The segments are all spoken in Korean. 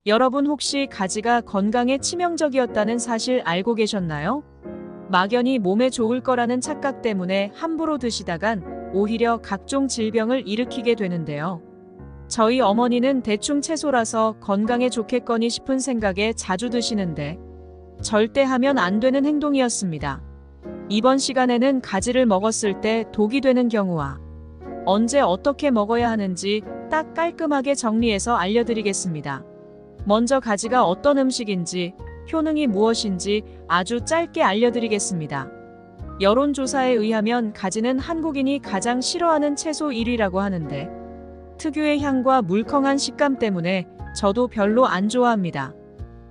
여러분 혹시 가지가 건강에 치명적이었다는 사실 알고 계셨나요? 막연히 몸에 좋을 거라는 착각 때문에 함부로 드시다간 오히려 각종 질병을 일으키게 되는데요. 저희 어머니는 대충 채소라서 건강에 좋겠거니 싶은 생각에 자주 드시는데 절대 하면 안 되는 행동이었습니다. 이번 시간에는 가지를 먹었을 때 독이 되는 경우와 언제 어떻게 먹어야 하는지 딱 깔끔하게 정리해서 알려드리겠습니다. 먼저 가지가 어떤 음식인지, 효능이 무엇인지 아주 짧게 알려드리겠습니다. 여론조사에 의하면 가지는 한국인이 가장 싫어하는 채소 1위라고 하는데 특유의 향과 물컹한 식감 때문에 저도 별로 안 좋아합니다.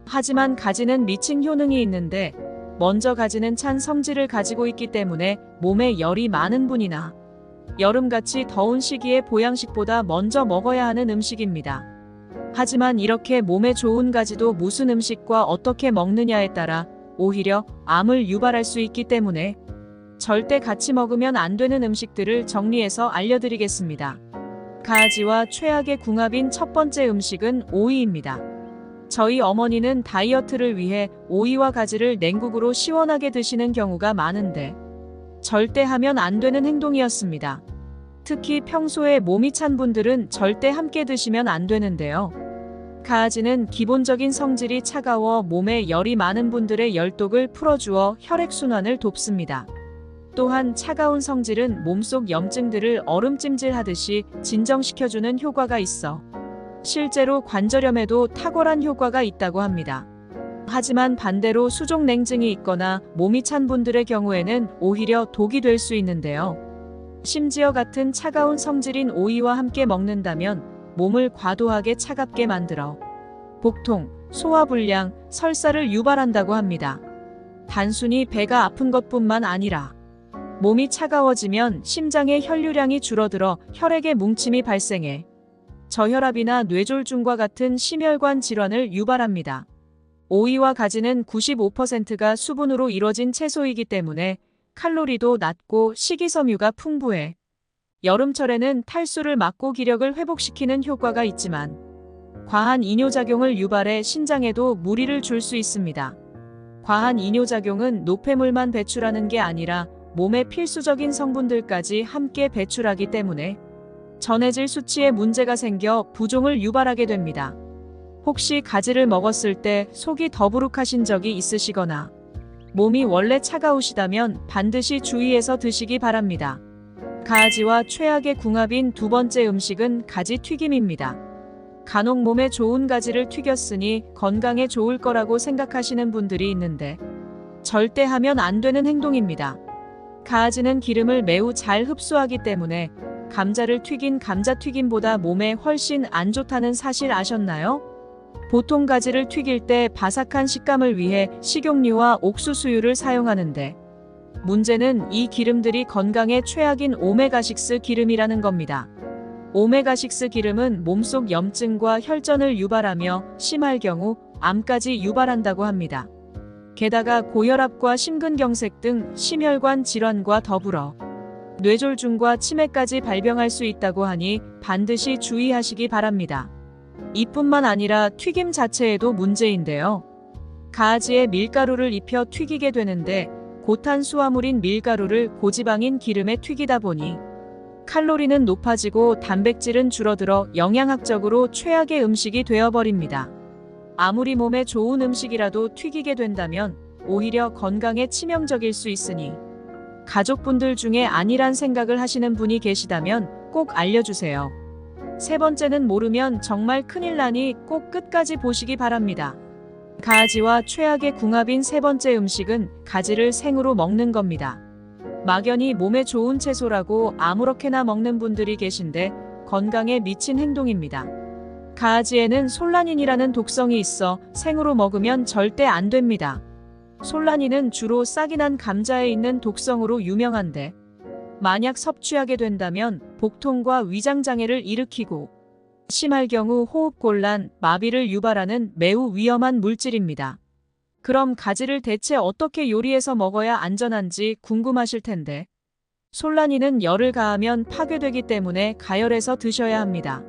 하지만 가지는 미친 효능이 있는데 먼저 가지는 찬 성질을 가지고 있기 때문에 몸에 열이 많은 분이나 여름같이 더운 시기에 보양식보다 먼저 먹어야 하는 음식입니다. 하지만 이렇게 몸에 좋은 가지도 무슨 음식과 어떻게 먹느냐에 따라 오히려 암을 유발할 수 있기 때문에 절대 같이 먹으면 안 되는 음식들을 정리해서 알려드리겠습니다. 가지와 최악의 궁합인 첫 번째 음식은 오이입니다. 저희 어머니는 다이어트를 위해 오이와 가지를 냉국으로 시원하게 드시는 경우가 많은데 절대 하면 안 되는 행동이었습니다. 특히 평소에 몸이 찬 분들은 절대 함께 드시면 안 되는데요. 가지는 기본적인 성질이 차가워 몸에 열이 많은 분들의 열독을 풀어주어 혈액순환을 돕습니다. 또한 차가운 성질은 몸속 염증들을 얼음찜질하듯이 진정시켜주는 효과가 있어 실제로 관절염에도 탁월한 효과가 있다고 합니다. 하지만 반대로 수족냉증이 있거나 몸이 찬 분들의 경우에는 오히려 독이 될 수 있는데요. 심지어 같은 차가운 성질인 오이와 함께 먹는다면 몸을 과도하게 차갑게 만들어 복통, 소화불량, 설사를 유발한다고 합니다. 단순히 배가 아픈 것뿐만 아니라 몸이 차가워지면 심장의 혈류량이 줄어들어 혈액의 뭉침이 발생해 저혈압이나 뇌졸중과 같은 심혈관 질환을 유발합니다. 오이와 가지는 95%가 수분으로 이루어진 채소이기 때문에 칼로리도 낮고 식이섬유가 풍부해 여름철에는 탈수를 막고 기력을 회복시키는 효과가 있지만 과한 이뇨작용을 유발해 신장에도 무리를 줄 수 있습니다. 과한 이뇨작용은 노폐물만 배출하는 게 아니라 몸의 필수적인 성분들까지 함께 배출하기 때문에 전해질 수치에 문제가 생겨 부종을 유발하게 됩니다. 혹시 가지를 먹었을 때 속이 더부룩하신 적이 있으시거나 몸이 원래 차가우시다면 반드시 주의해서 드시기 바랍니다. 가지와 최악의 궁합인 두 번째 음식은 가지 튀김입니다. 간혹 몸에 좋은 가지를 튀겼으니 건강에 좋을 거라고 생각하시는 분들이 있는데 절대 하면 안 되는 행동입니다. 가지는 기름을 매우 잘 흡수하기 때문에 감자를 튀긴 감자튀김보다 몸에 훨씬 안 좋다는 사실 아셨나요? 보통 가지를 튀길 때 바삭한 식감을 위해 식용유와 옥수수유를 사용하는데 문제는 이 기름들이 건강에 최악인 오메가6 기름이라는 겁니다. 오메가6 기름은 몸속 염증과 혈전을 유발하며 심할 경우 암까지 유발한다고 합니다. 게다가 고혈압과 심근경색 등 심혈관 질환과 더불어 뇌졸중과 치매까지 발병할 수 있다고 하니 반드시 주의하시기 바랍니다. 이뿐만 아니라 튀김 자체에도 문제인데요. 가지에 밀가루를 입혀 튀기게 되는데 고탄수화물인 밀가루를 고지방인 기름에 튀기다 보니 칼로리는 높아지고 단백질은 줄어들어 영양학적으로 최악의 음식이 되어버립니다. 아무리 몸에 좋은 음식이라도 튀기게 된다면 오히려 건강에 치명적일 수 있으니 가족분들 중에 아니란 생각을 하시는 분이 계시다면 꼭 알려주세요. 세 번째는 모르면 정말 큰일 나니 꼭 끝까지 보시기 바랍니다. 가지와 최악의 궁합인 세 번째 음식은 가지를 생으로 먹는 겁니다. 막연히 몸에 좋은 채소라고 아무렇게나 먹는 분들이 계신데 건강에 미친 행동입니다. 가지에는 솔라닌이라는 독성이 있어 생으로 먹으면 절대 안 됩니다. 솔라닌은 주로 싹이 난 감자에 있는 독성으로 유명한데 만약 섭취하게 된다면 복통과 위장장애를 일으키고 심할 경우 호흡곤란, 마비를 유발하는 매우 위험한 물질입니다. 그럼 가지를 대체 어떻게 요리해서 먹어야 안전한지 궁금하실 텐데 솔라닌은 열을 가하면 파괴되기 때문에 가열해서 드셔야 합니다.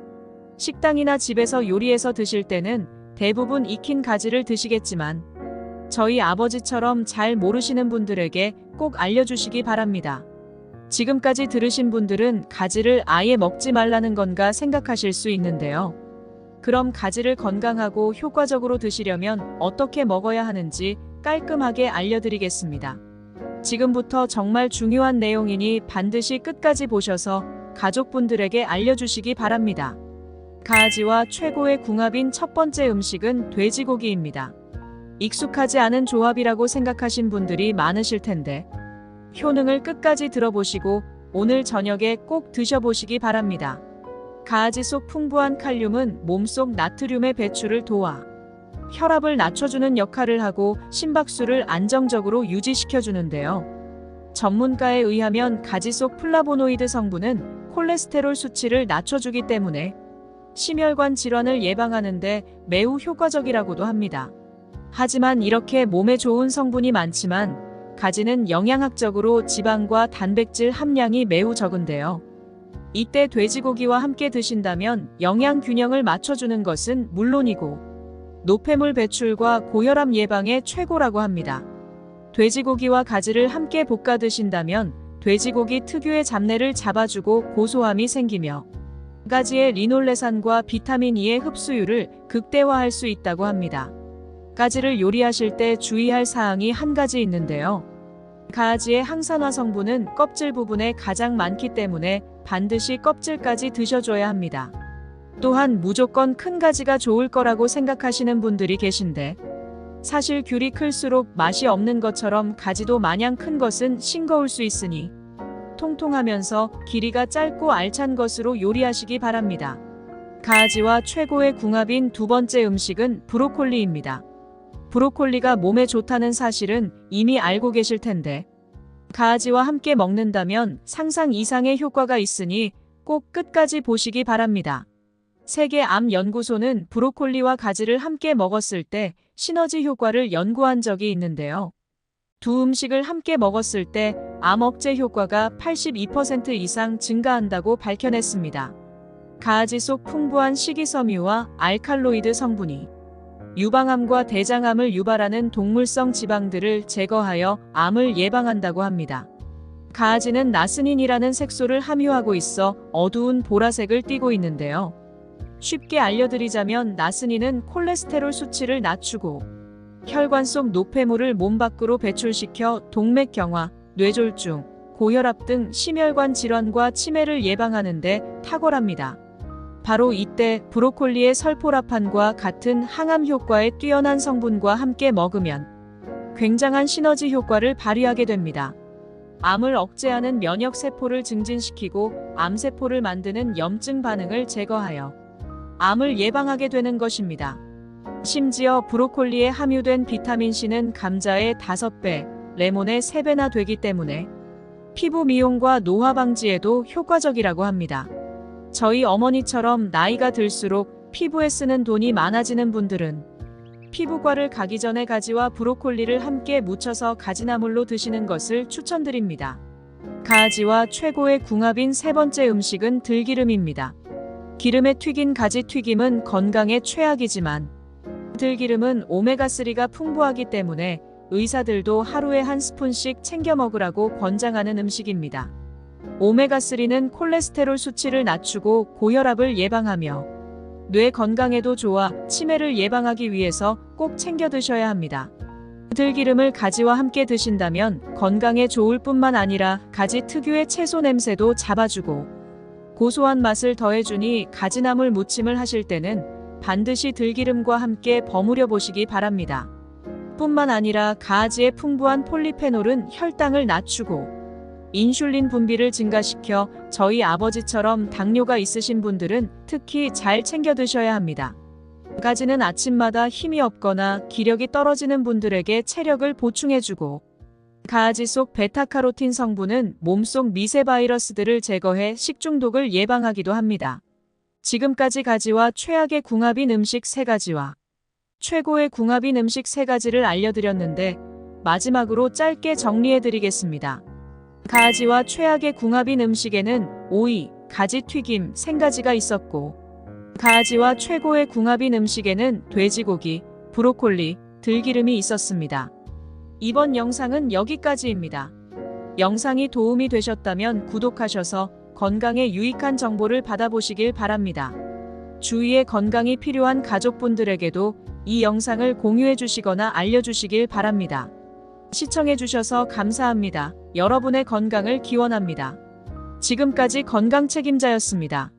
식당이나 집에서 요리해서 드실 때는 대부분 익힌 가지를 드시겠지만 저희 아버지처럼 잘 모르시는 분들에게 꼭 알려주시기 바랍니다. 지금까지 들으신 분들은 가지를 아예 먹지 말라는 건가 생각하실 수 있는데요. 그럼 가지를 건강하고 효과적으로 드시려면 어떻게 먹어야 하는지 깔끔하게 알려드리겠습니다. 지금부터 정말 중요한 내용이니 반드시 끝까지 보셔서 가족분들에게 알려주시기 바랍니다. 가지와 최고의 궁합인 첫 번째 음식은 돼지고기입니다. 익숙하지 않은 조합이라고 생각하신 분들이 많으실 텐데 효능을 끝까지 들어보시고 오늘 저녁에 꼭 드셔보시기 바랍니다. 가지 속 풍부한 칼륨은 몸속 나트륨의 배출을 도와 혈압을 낮춰주는 역할을 하고 심박수를 안정적으로 유지시켜주는데요. 전문가에 의하면 가지 속 플라보노이드 성분은 콜레스테롤 수치를 낮춰주기 때문에 심혈관 질환을 예방하는 데 매우 효과적이라고도 합니다. 하지만 이렇게 몸에 좋은 성분이 많지만 가지는 영양학적으로 지방과 단백질 함량이 매우 적은데요. 이때 돼지고기와 함께 드신다면 영양 균형을 맞춰주는 것은 물론이고 노폐물 배출과 고혈압 예방에 최고라고 합니다. 돼지고기와 가지를 함께 볶아 드신다면 돼지고기 특유의 잡내를 잡아주고 고소함이 생기며 가지의 리놀레산과 비타민 E의 흡수율을 극대화할 수 있다고 합니다. 가지를 요리하실 때 주의할 사항이 한 가지 있는데요. 가지의 항산화 성분은 껍질 부분에 가장 많기 때문에 반드시 껍질까지 드셔줘야 합니다. 또한 무조건 큰 가지가 좋을 거라고 생각하시는 분들이 계신데 사실 귤이 클수록 맛이 없는 것처럼 가지도 마냥 큰 것은 싱거울 수 있으니 통통하면서 길이가 짧고 알찬 것으로 요리하시기 바랍니다. 가지와 최고의 궁합인 두 번째 음식은 브로콜리입니다. 브로콜리가 몸에 좋다는 사실은 이미 알고 계실 텐데 가지와 함께 먹는다면 상상 이상의 효과가 있으니 꼭 끝까지 보시기 바랍니다. 세계암연구소는 브로콜리와 가지를 함께 먹었을 때 시너지 효과를 연구한 적이 있는데요. 두 음식을 함께 먹었을 때 암 억제 효과가 82% 이상 증가한다고 밝혀냈습니다. 가지 속 풍부한 식이섬유와 알칼로이드 성분이 유방암과 대장암을 유발하는 동물성 지방들을 제거하여 암을 예방한다고 합니다. 가지는 나스닌이라는 색소를 함유하고 있어 어두운 보라색을 띠고 있는데요. 쉽게 알려드리자면 나스닌은 콜레스테롤 수치를 낮추고 혈관 속 노폐물을 몸 밖으로 배출시켜 동맥경화, 뇌졸중, 고혈압 등 심혈관 질환과 치매를 예방하는 데 탁월합니다. 바로 이때 브로콜리의 설포라판과 같은 항암 효과의 뛰어난 성분과 함께 먹으면 굉장한 시너지 효과를 발휘하게 됩니다. 암을 억제하는 면역세포를 증진시키고 암세포를 만드는 염증 반응을 제거하여 암을 예방하게 되는 것입니다. 심지어 브로콜리에 함유된 비타민C는 감자의 5배, 레몬의 3배나 되기 때문에 피부 미용과 노화 방지에도 효과적이라고 합니다. 저희 어머니처럼 나이가 들수록 피부에 쓰는 돈이 많아지는 분들은 피부과를 가기 전에 가지와 브로콜리를 함께 무쳐서 가지나물로 드시는 것을 추천드립니다. 가지와 최고의 궁합인 세 번째 음식은 들기름입니다. 기름에 튀긴 가지 튀김은 건강에 최악이지만 들기름은 오메가3가 풍부하기 때문에 의사들도 하루에 한 스푼씩 챙겨 먹으라고 권장하는 음식입니다. 오메가3는 콜레스테롤 수치를 낮추고 고혈압을 예방하며 뇌 건강에도 좋아 치매를 예방하기 위해서 꼭 챙겨 드셔야 합니다. 들기름을 가지와 함께 드신다면 건강에 좋을 뿐만 아니라 가지 특유의 채소 냄새도 잡아주고 고소한 맛을 더해주니 가지나물 무침을 하실 때는 반드시 들기름과 함께 버무려 보시기 바랍니다. 뿐만 아니라 가지의 풍부한 폴리페놀은 혈당을 낮추고 인슐린 분비를 증가시켜 저희 아버지처럼 당뇨가 있으신 분들은 특히 잘 챙겨 드셔야 합니다. 가지는 아침마다 힘이 없거나 기력이 떨어지는 분들에게 체력을 보충해주고 가지 속 베타카로틴 성분은 몸속 미세 바이러스들을 제거해 식중독을 예방하기도 합니다. 지금까지 가지와 최악의 궁합인 음식 3가지와 최고의 궁합인 음식 3가지를 알려드렸는데 마지막으로 짧게 정리해드리겠습니다. 가지와 최악의 궁합인 음식에는 오이, 가지 튀김, 생가지가 있었고 가지와 최고의 궁합인 음식에는 돼지고기, 브로콜리, 들기름이 있었습니다. 이번 영상은 여기까지입니다. 영상이 도움이 되셨다면 구독하셔서 건강에 유익한 정보를 받아보시길 바랍니다. 주위에 건강이 필요한 가족분들에게도 이 영상을 공유해 주시거나 알려주시길 바랍니다. 시청해 주셔서 감사합니다. 여러분의 건강을 기원합니다. 지금까지 건강 책임자였습니다.